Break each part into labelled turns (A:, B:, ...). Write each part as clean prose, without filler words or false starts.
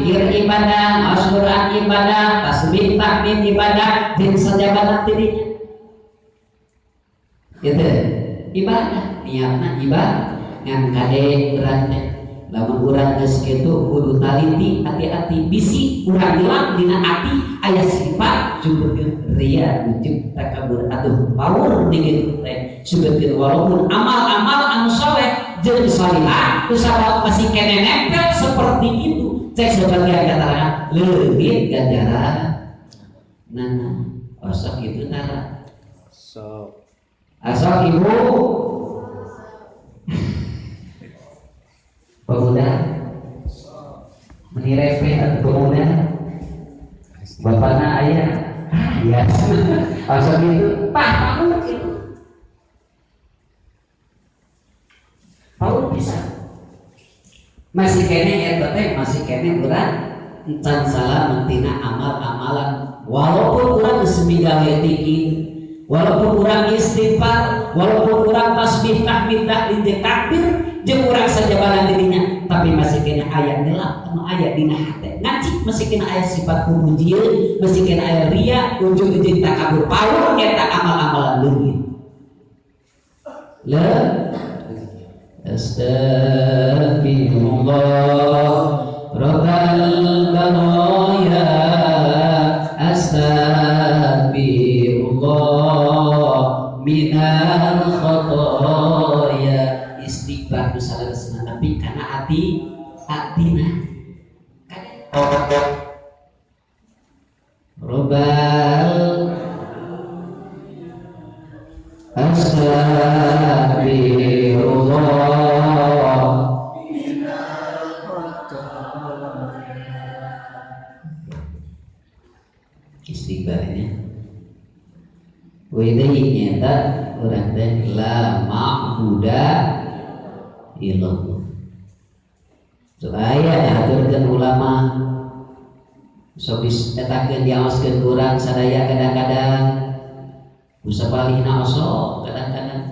A: zikir ibadah, Al-Quran ibadah, tasbih tahmid ibadah, din sajabat dirinya. Gitu, ibadah, niatna ibadah. Ngan kade urang teh, lamun urang geus kitu kudu taliti, hati-hati bisi urang hilang dina ati aya sifat jubekeun ria, ujub, takabur, atuh pawur dingin teh. Subekeun walaupun amal-amal anu saleh jeung salihah kusabab masih kene nempel seperti itu. Cek sebagian keterangan leuwih ganjaran. Nah, osok itu tara. Asal ibu pemuda menirepe atau pemuda bapaknya ayah ya asal itu pak itu Paul bisa masih kene teh masih kene urang encan salah mentina amal-amalan walaupun urang geus migawe tiki walaupun urang istighfar walaupun urang tasbih tahmid takbir jeung urang sajabalan dirinya tapi masih kena aya gelap anu aya dina hate ngaji masih kena aya sifat pemujieun masih kena aya ria ujug-ujug takabur pawur eta amal-amalan leungit la astagfirullah rabbal baraya astagfirullah minal khotoya istighfar tu salah resna tapi karena hatina Rabbal astagfirullah istighfarnya wadahi nyata urang teh la ma'buda illallah supaya diaturkeun ulama sok disetakeun diaoskeun urang sadaya kadang-kadang usapalihna osok kadang-kadang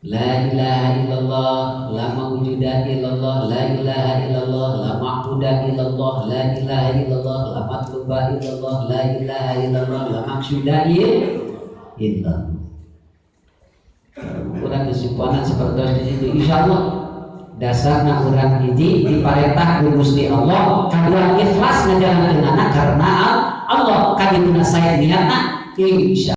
A: la ilaha illallah la mawjuda illallah la ilaha illallah la ma'buda illallah la ilaha illallah la matluba illallah la ilaha illallah la maqsuda illallah urang kesimpulan seperti itu insyaallah dasarna urang hiji diparentah ku Gusti Allah kadua ikhlas ngajalankeunana karena Allah kadituna sae niatna insya